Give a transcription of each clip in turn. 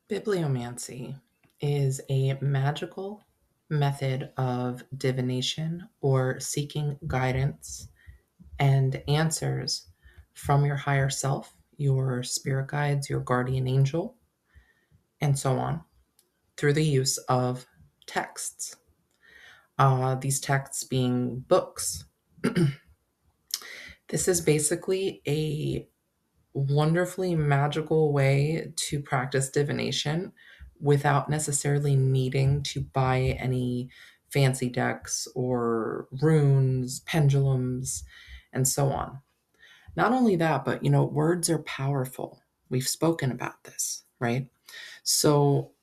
Bibliomancy is a magical method of divination or seeking guidance and answers from your higher self, your spirit guides, your guardian angel, and so on, through the use of texts. These texts being books. This is basically a wonderfully magical way to practice divination without necessarily needing to buy any fancy decks or runes, pendulums, and so on. Not only that, but words are powerful. We've spoken about this, right? So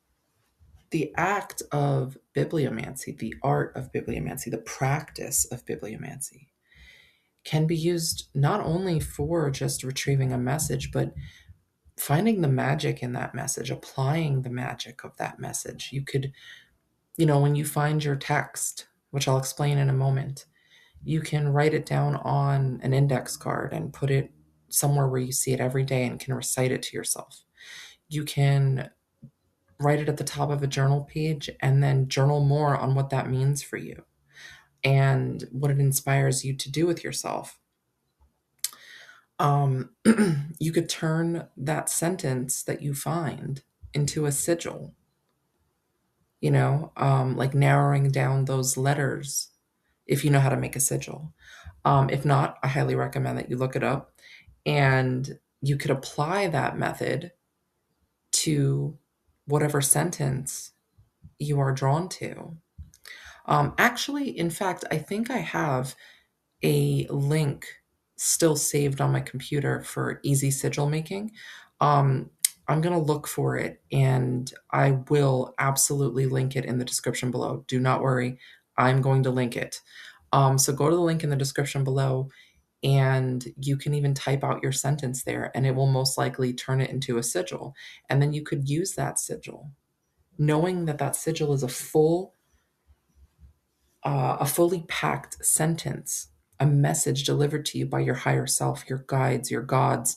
the act of bibliomancy, the art of bibliomancy, the practice of bibliomancy can be used not only for just retrieving a message, but finding the magic in that message, applying the magic of that message. You could, when you find your text, which I'll explain in a moment, you can write it down on an index card and put it somewhere where you see it every day and can recite it to yourself. You can write it at the top of a journal page and then journal more on what that means for you and what it inspires you to do with yourself. um, you could turn that sentence that you find into a sigil, like narrowing down those letters if you know how to make a sigil. If not, I highly recommend that you look it up and you could apply that method to whatever sentence you are drawn to. Actually, in fact, I think I have a link still saved on my computer for easy sigil making. Um, I'm going to look for it and I will absolutely link it in the description below. Do not worry, I'm going to link it. So go to the link in the description below and you can even type out your sentence there and it will most likely turn it into a sigil. And then you could use that sigil, knowing that that sigil is a fully packed sentence, a message delivered to you by your higher self, your guides, your gods,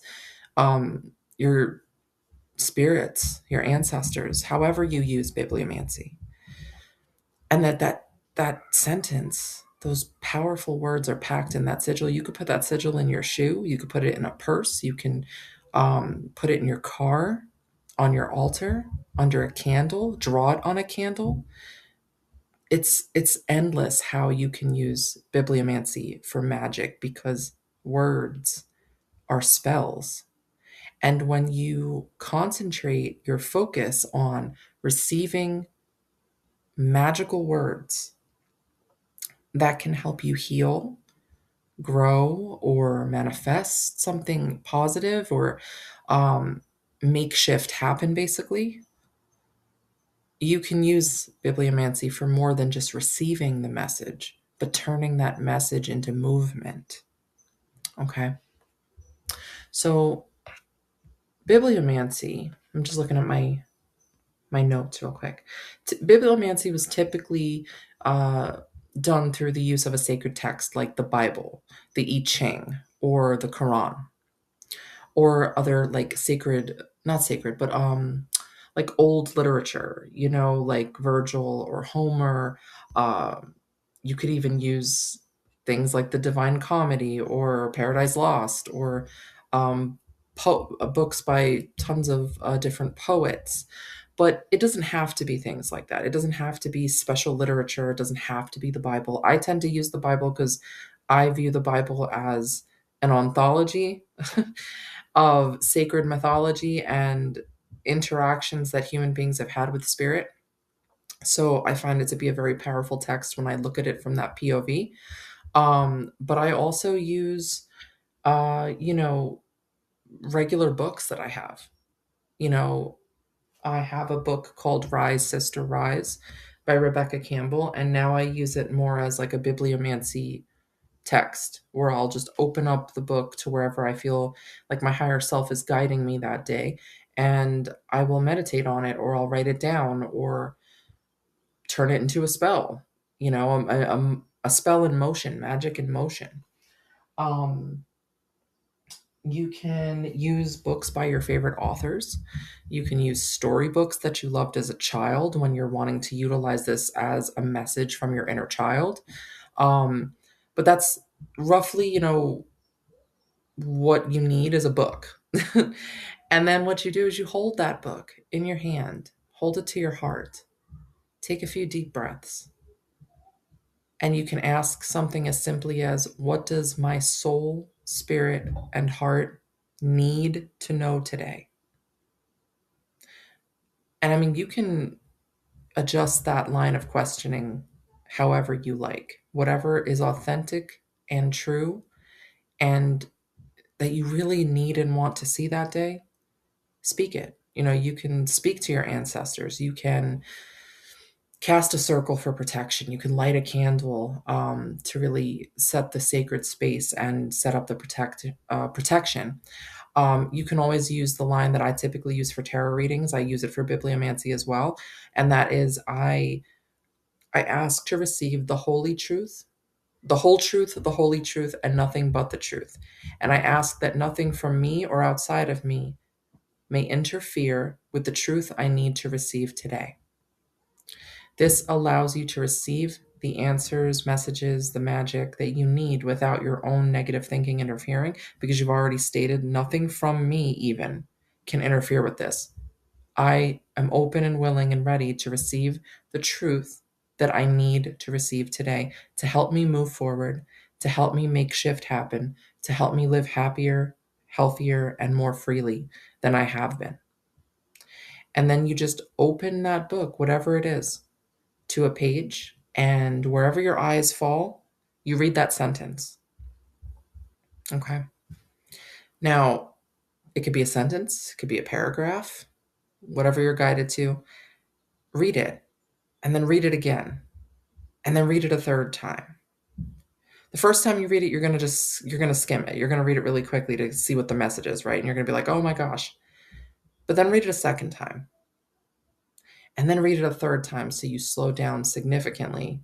your spirits, your ancestors, however you use bibliomancy. And that sentence, those powerful words are packed in that sigil. You could put that sigil in your shoe. You could put it in a purse. You can put it in your car, on your altar, under a candle, draw it on a candle. It's endless how you can use bibliomancy for magic because words are spells. And when you concentrate your focus on receiving magical words that can help you heal, grow, or manifest something positive or make shift happen, basically, you can use bibliomancy for more than just receiving the message, but turning that message into movement. Okay. So bibliomancy, I'm just looking at my notes real quick. Bibliomancy was typically uh, done through the use of a sacred text like the Bible, the I Ching, or the Quran, or other like sacred, not sacred, but like old literature, like Virgil or Homer. You could even use things like the Divine Comedy or Paradise Lost or um, books by tons of different poets. But it doesn't have to be things like that. It doesn't have to be special literature. It doesn't have to be the Bible. I tend to use the Bible because I view the Bible as an anthology of sacred mythology and interactions that human beings have had with spirit. So I find it to be a very powerful text when I look at it from that POV. But I also use, uh, you know, regular books that I have. You know, I have a book called Rise, Sister, Rise by Rebecca Campbell, and now I use it more as like a bibliomancy text where I'll just open up the book to wherever I feel like my higher self is guiding me that day. And I will meditate on it or I'll write it down or turn it into a spell, a spell in motion, magic in motion. Um, You can use books by your favorite authors. You can use storybooks that you loved as a child when you're wanting to utilize this as a message from your inner child. Um, but that's roughly, what you need is a book. And then what you do is you hold that book in your hand, hold it to your heart, take a few deep breaths, and you can ask something as simply as, what does my soul, spirit, and heart need to know today? And I mean, you can adjust that line of questioning however you like, whatever is authentic and true, and that you really need and want to see that day, speak it. You can speak to your ancestors. You can cast a circle for protection. You can light a candle to really set the sacred space and set up the protection. You can always use the line that I typically use for tarot readings. I use it for bibliomancy as well, and that is, I ask to receive the holy truth, the whole truth, the holy truth, and nothing but the truth. And I ask that nothing from me or outside of me may interfere with the truth I need to receive today. This allows you to receive the answers, messages, the magic that you need without your own negative thinking interfering, because you've already stated nothing from me even can interfere with this. I am open and willing and ready to receive the truth that I need to receive today to help me move forward, to help me make shift happen, to help me live happier, healthier, and more freely than I have been. And then you just open that book, whatever it is, to a page, and wherever your eyes fall, you read that sentence. Okay. Now, it could be a sentence, it could be a paragraph, whatever you're guided to. Read it, and then read it again, and then read it a third time. The first time you read it, you're going to skim it. You're going to read it really quickly to see what the message is, right? And you're going to be like, "Oh my gosh." But then read it a second time. And then read it a third time so you slow down significantly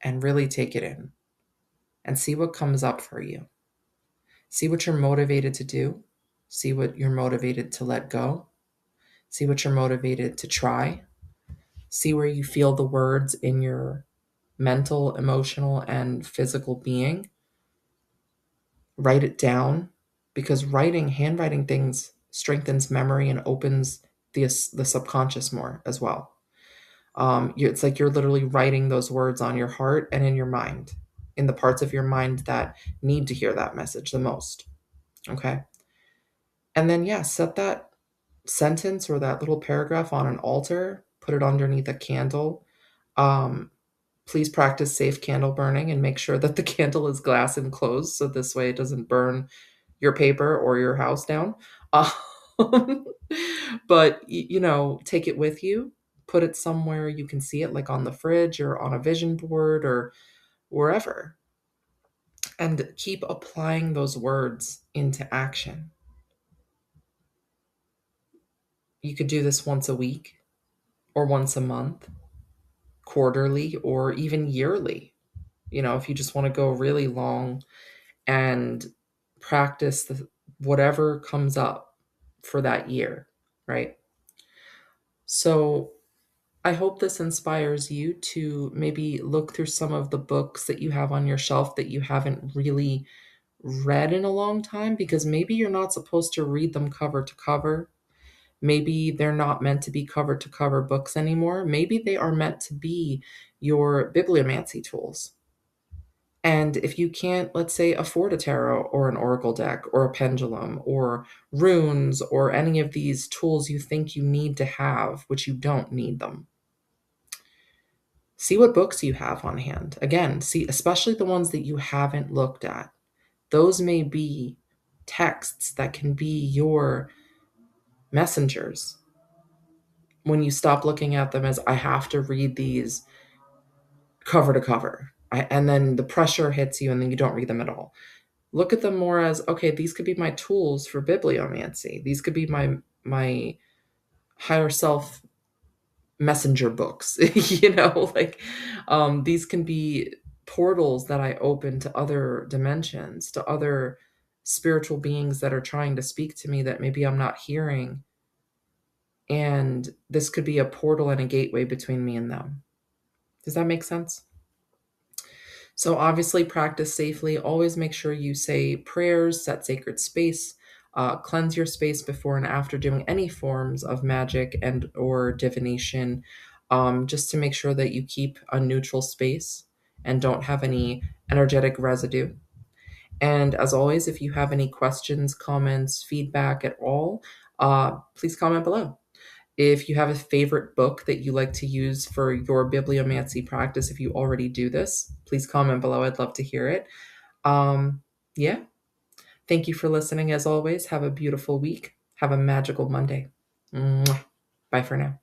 and really take it in and see what comes up for you. See what you're motivated to do. See what you're motivated to let go. See what you're motivated to try. See where you feel the words in your mental, emotional, and physical being. Write it down, because handwriting things strengthens memory and opens the subconscious more as well. It's like you're literally writing those words on your heart and in your mind, in the parts of your mind that need to hear that message the most. Okay. And then, yeah, set that sentence or that little paragraph on an altar, put it underneath a candle. Um, Please practice safe candle burning and make sure that the candle is glass enclosed, so this way it doesn't burn your paper or your house down. Um, but, take it with you, put it somewhere you can see it, like on the fridge or on a vision board or wherever, and keep applying those words into action. You could do this once a week or once a month, quarterly, or even yearly. If you just want to go really long and practice whatever comes up for that year, right? So I hope this inspires you to maybe look through some of the books that you have on your shelf that you haven't really read in a long time, because maybe you're not supposed to read them cover to cover. Maybe they're not meant to be cover to cover books anymore. Maybe they are meant to be your bibliomancy tools. And if you can't, let's say, afford a tarot or an oracle deck or a pendulum or runes or any of these tools you think you need to have, which you don't need them, see what books you have on hand. Again, see, especially the ones that you haven't looked at. Those may be texts that can be your messengers. When you stop looking at them as, I have to read these cover to cover, and then the pressure hits you and then you don't read them at all. Look at them more as, okay, these could be my tools for bibliomancy. These could be my higher self messenger books. These can be portals that I open to other dimensions, to other spiritual beings that are trying to speak to me that maybe I'm not hearing. And this could be a portal and a gateway between me and them. Does that make sense? So, obviously, practice safely. Always make sure you say prayers, set sacred space, cleanse your space before and after doing any forms of magic and or divination, just to make sure that you keep a neutral space and don't have any energetic residue. And as always, if you have any questions, comments, feedback at all, please comment below. If you have a favorite book that you like to use for your bibliomancy practice, if you already do this, please comment below. I'd love to hear it. Yeah. Thank you for listening as always. Have a beautiful week. Have a magical Monday. Mwah. Bye for now.